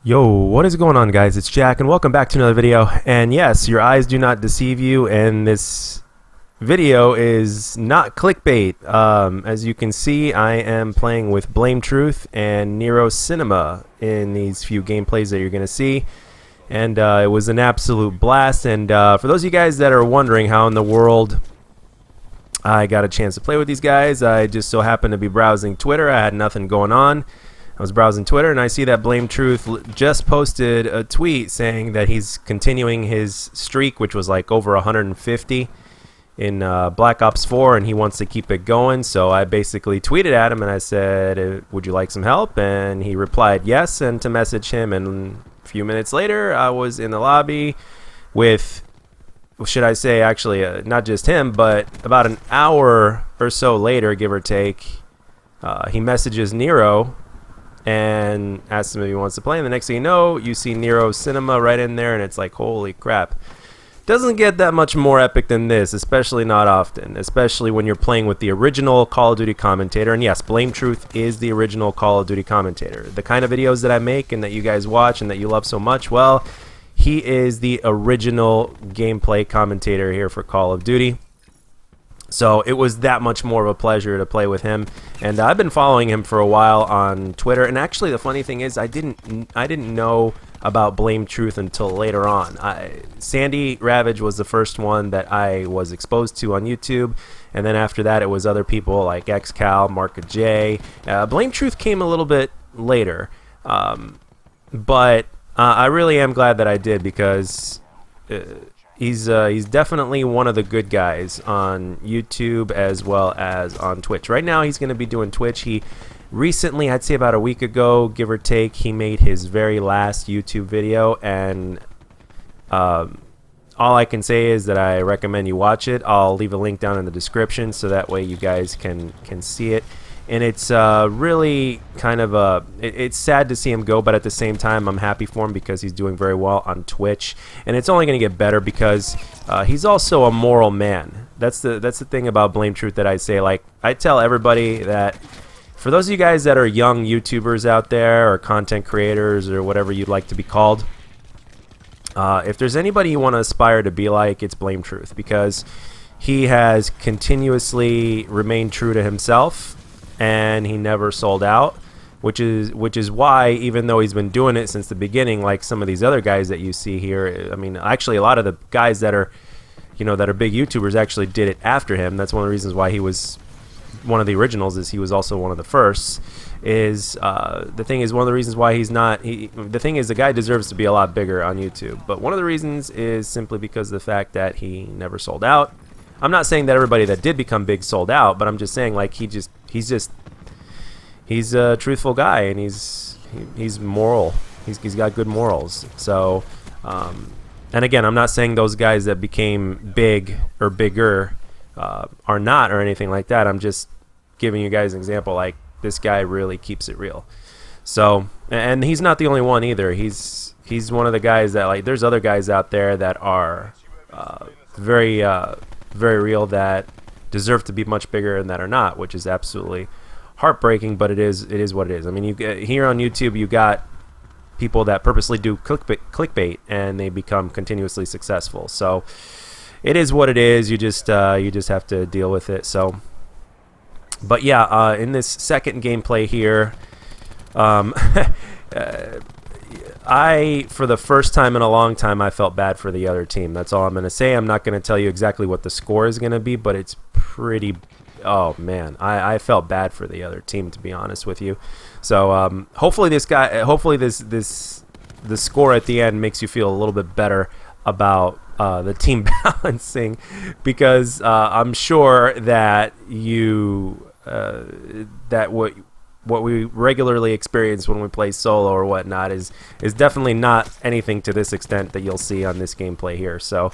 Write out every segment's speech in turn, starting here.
Yo, what is going on, guys? It's Jack and welcome back to another video. And yes, your eyes do not deceive you, and this video is not clickbait. As you can see, I am playing with Blame Truth and NerosCinema in these few gameplays that you're going to see. And it was an absolute blast. And for those of you guys that are wondering how in the world I got a chance to play with these guys, I just so happened to be browsing Twitter. I had nothing going on. I was browsing Twitter and I see that Blame Truth just posted a tweet saying that he's continuing his streak, which was like over 150 in Black Ops 4, and he wants to keep it going. So I basically tweeted at him and I said, would you like some help? And he replied yes, and to message him. And a few minutes later, I was in the lobby with, should I say, actually not just him, but about an hour or so later, give or take, he messages Nero and asks him if he wants to play, and the next thing you know, you see NerosCinema right in there, and it's like, holy crap. Doesn't get that much more epic than this, especially not often, especially when you're playing with the original Call of Duty commentator. And yes, Blame Truth is the original Call of Duty commentator. The kind of videos that I make and that you guys watch and that you love so much, well, he is the original gameplay commentator here for Call of Duty. So it was that much more of a pleasure to play with him, and I've been following him for a while on Twitter. And actually, the funny thing is, I didn't know about Blame Truth until later on. Sandy Ravage was the first one that I was exposed to on YouTube, and then after that, it was other people like XCal, Marka J. Blame Truth came a little bit later, but I really am glad that I did, because he's definitely one of the good guys on YouTube as well as on Twitch. Right now, he's going to be doing Twitch. He recently, I'd say about a week ago, give or take, he made his very last YouTube video, and all I can say is that I recommend you watch it. I'll leave a link down in the description so that way you guys can see it. And it's really kind of it's sad to see him go, but at the same time, I'm happy for him because he's doing very well on Twitch, and it's only going to get better because he's also a moral man. That's the thing about Blame Truth that I say. Like, I tell everybody that for those of you guys that are young YouTubers out there or content creators or whatever you'd like to be called, if there's anybody you want to aspire to be like, it's Blame Truth, because he has continuously remained true to himself. And he never sold out, which is why, even though he's been doing it since the beginning, like some of these other guys that you see here, I mean, actually a lot of the guys that are, that are big YouTubers actually did it after him. That's one of the reasons why he was one of the originals, is he was also one of the first. The thing is, one of the reasons why he's not, the thing is, the guy deserves to be a lot bigger on YouTube. But one of the reasons is simply because of the fact that he never sold out. I'm not saying that everybody that did become big sold out, but I'm just saying, like, he's a truthful guy, and he's moral. He's got good morals. So, and again, I'm not saying those guys that became big or bigger are not, or anything like that. I'm just giving you guys an example. Like, this guy really keeps it real. So, and he's not the only one either. He's one of the guys that, like, there's other guys out there that are very real, that deserve to be much bigger and that are not, which is absolutely heartbreaking, but it is what it is. I mean, here on YouTube, you got people that purposely do clickbait and they become continuously successful. So it is what it is. You just have to deal with it. So, but yeah, in this second gameplay here, for the first time in a long time, I felt bad for the other team. That's all I'm going to say. I'm not going to tell you exactly what the score is going to be, but it's pretty... Oh, man. I felt bad for the other team, to be honest with you. So hopefully the score at the end makes you feel a little bit better about the team balancing, because I'm sure that what we regularly experience when we play solo or whatnot is definitely not anything to this extent that you'll see on this gameplay here. So,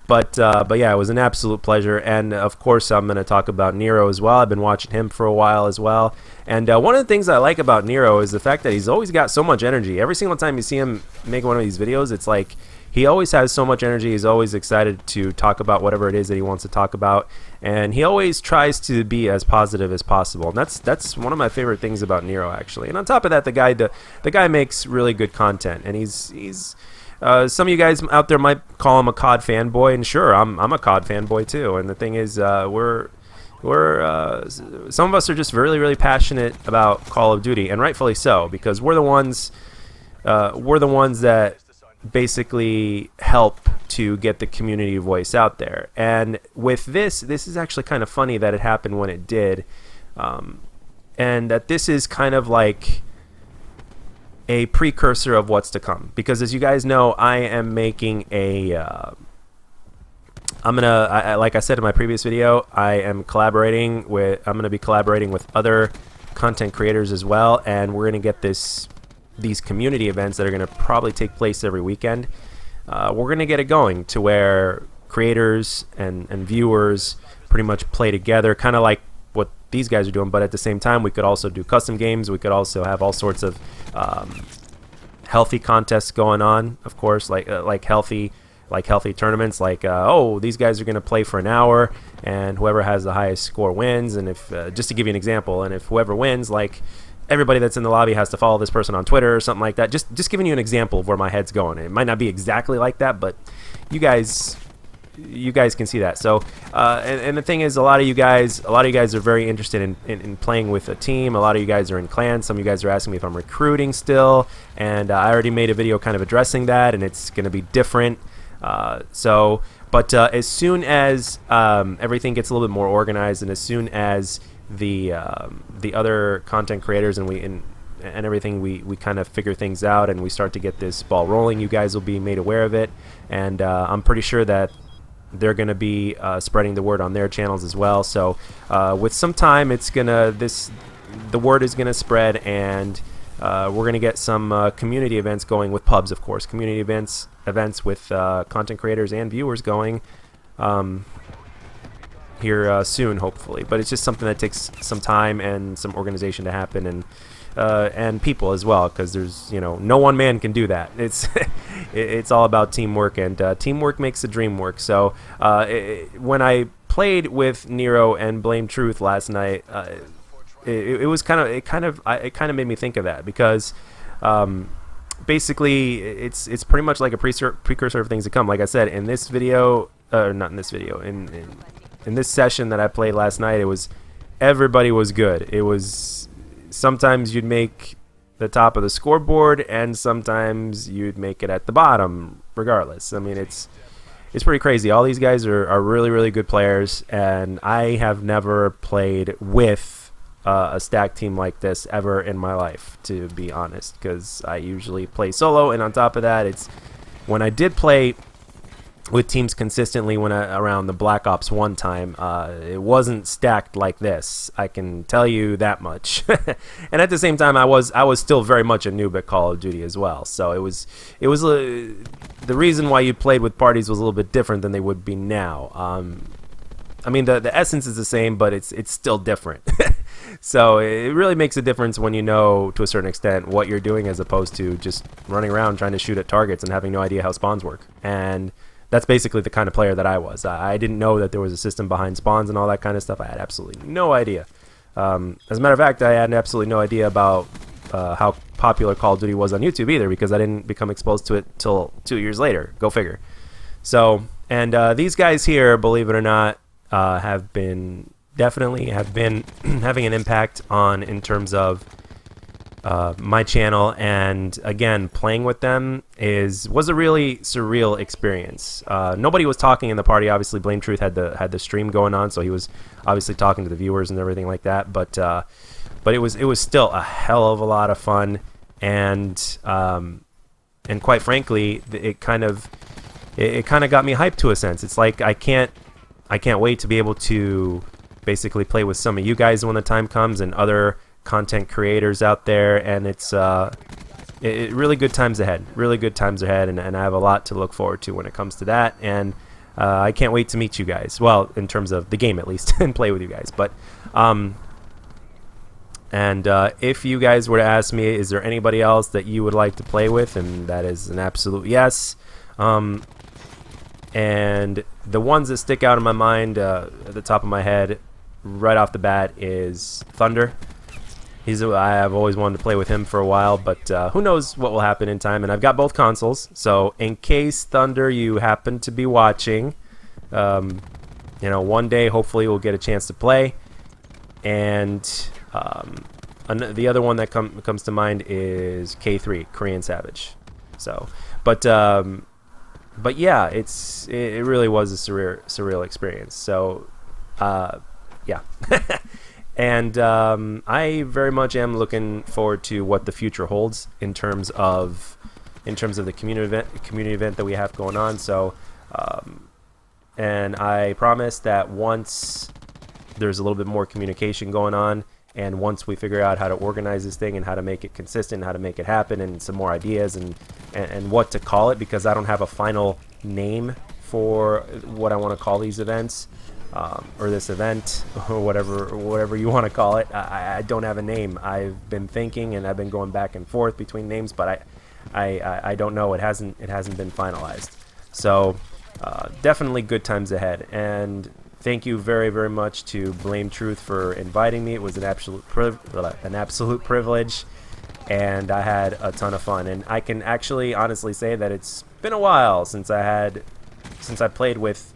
but yeah, it was an absolute pleasure, and of course I'm going to talk about Nero as well. I've been watching him for a while as well, and one of the things I like about Nero is the fact that he's always got so much energy. Every single time you see him make one of these videos, it's like he always has so much energy. He's always excited to talk about whatever it is that he wants to talk about, and he always tries to be as positive as possible. And that's one of my favorite things about Nero, actually. And on top of that, the guy makes really good content, and he's some of you guys out there might call him a COD fanboy, and sure, I'm a COD fanboy too. And the thing is, we're some of us are just really, really passionate about Call of Duty, and rightfully so, because we're the ones that basically help to get the community voice out there. And with this is actually kind of funny that it happened when it did, and that this is kind of like a precursor of what's to come, because as you guys know, I am making a like I said in my previous video, I'm going to be collaborating with other content creators as well, and we're going to get these community events that are going to probably take place every weekend. We're going to get it going to where creators and viewers pretty much play together, kind of like what these guys are doing, but at the same time we could also do custom games. We could also have all sorts of healthy contests going on, of course, like healthy tournaments, like oh, these guys are going to play for an hour, and whoever has the highest score wins. And if just to give you an example, and if whoever wins, like, everybody that's in the lobby has to follow this person on Twitter or something like that. Just giving you an example of where my head's going. It might not be exactly like that, but you guys can see that. So and the thing is, a lot of you guys are very interested in playing with a team. A lot of you guys are in clans. Some of you guys are asking me if I'm recruiting still, and I already made a video kind of addressing that, and it's going to be different. But as soon as everything gets a little bit more organized, and as soon as the other content creators and everything, we kind of figure things out and we start to get this ball rolling, you guys will be made aware of it. And I'm pretty sure that they're going to be spreading the word on their channels as well. So with some time, the word is going to spread, and we're going to get some community events going with pubs, of course, community events with content creators and viewers going here soon, hopefully. But it's just something that takes some time and some organization to happen, and people as well, because there's, no one man can do that. It's all about teamwork, and teamwork makes the dream work. So when I played with Nero and Blame Truth last night, it kind of made me think of that, because basically it's pretty much like a precursor of things to come. Like I said, in this video, not in this video, in this session that I played last night, everybody was good. It was, sometimes you'd make the top of the scoreboard, and sometimes you'd make it at the bottom, regardless. I mean, it's pretty crazy. All these guys are really, really good players, and I have never played with a stack team like this ever in my life, to be honest, because I usually play solo. And on top of that, it's when I did play with teams consistently around the Black Ops 1 time, it wasn't stacked like this, I can tell you that much. And at the same time, I was still very much a noob at Call of Duty as well. So it was the reason why you played with parties was a little bit different than they would be now. I mean, the essence is the same, but it's still different. So it really makes a difference when you know, to a certain extent, what you're doing, as opposed to just running around trying to shoot at targets and having no idea how spawns work. And that's basically the kind of player that I was. I didn't know that there was a system behind spawns and all that kind of stuff. I had absolutely no idea. As a matter of fact, I had absolutely no idea about how popular Call of Duty was on YouTube either, because I didn't become exposed to it till 2 years later. Go figure. So, and these guys here, believe it or not, have been having an impact in terms of my channel, and again, playing with them was a really surreal experience. Nobody was talking in the party. Obviously, Blame Truth had the stream going on, so he was obviously talking to the viewers and everything like that. But it was still a hell of a lot of fun, and quite frankly, it kind of got me hyped to a sense. It's like I can't wait to be able to basically play with some of you guys when the time comes, and other content creators out there, and it's really good times ahead. Really good times ahead, and I have a lot to look forward to when it comes to that, and I can't wait to meet you guys. Well, in terms of the game at least, and play with you guys. But if you guys were to ask me, is there anybody else that you would like to play with, and that is an absolute yes. And the ones that stick out in my mind at the top of my head right off the bat is Thunder. I've always wanted to play with him for a while, but who knows what will happen in time. And I've got both consoles, so in case, Thunder, you happen to be watching, one day hopefully we'll get a chance to play. And the other one that comes to mind is K3, Korean Savage. So, but yeah, it really was a surreal experience. So, yeah. And I very much am looking forward to what the future holds in terms of the community event that we have going on. So, and I promise that once there's a little bit more communication going on, and once we figure out how to organize this thing and how to make it consistent, how to make it happen, and some more ideas and what to call it, because I don't have a final name for what I want to call these events. Or this event, or whatever you want to call it. I don't have a name. I've been thinking, and I've been going back and forth between names, but I don't know. It hasn't been finalized. So definitely good times ahead. And thank you very, very much to Blame Truth for inviting me. It was an absolute privilege, and I had a ton of fun. And I can actually honestly say that it's been a while since I played with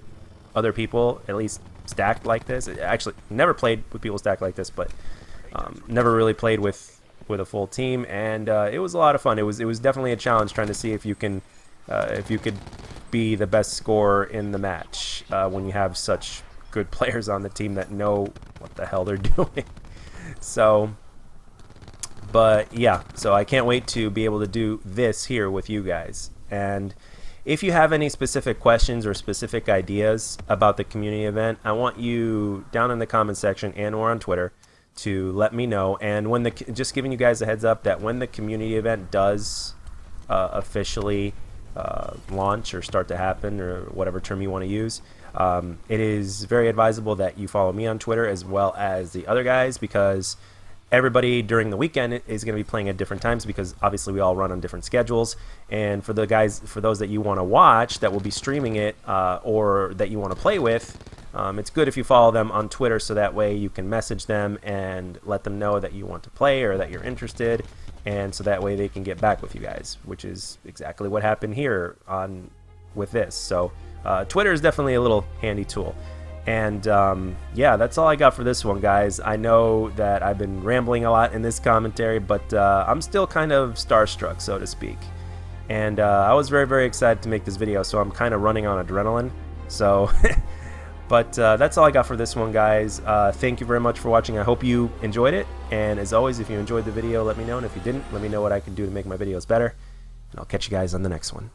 other people, at least stacked like this. Actually, never played with people stacked like this, but never really played with a full team, and it was a lot of fun. It was definitely a challenge trying to see if you could be the best scorer in the match when you have such good players on the team that know what the hell they're doing. So, but yeah, so I can't wait to be able to do this here with you guys. And if you have any specific questions or specific ideas about the community event, I want you down in the comment section and or on Twitter to let me know. And when just giving you guys a heads up that when the community event does officially launch or start to happen, or whatever term you want to use, it is very advisable that you follow me on Twitter as well as the other guys, because everybody during the weekend is going to be playing at different times, because obviously we all run on different schedules. And for those that you want to watch that will be streaming it, or that you want to play with, it's good if you follow them on Twitter, so that way you can message them and let them know that you want to play or that you're interested, and so that way they can get back with you guys, which is exactly what happened here with this. So Twitter is definitely a little handy tool. And yeah, that's all I got for this one, guys. I know that I've been rambling a lot in this commentary, but I'm still kind of starstruck, so to speak. And I was very, very excited to make this video, so I'm kind of running on adrenaline. So, but that's all I got for this one, guys. Thank you very much for watching. I hope you enjoyed it. And as always, if you enjoyed the video, let me know. And if you didn't, let me know what I can do to make my videos better. And I'll catch you guys on the next one.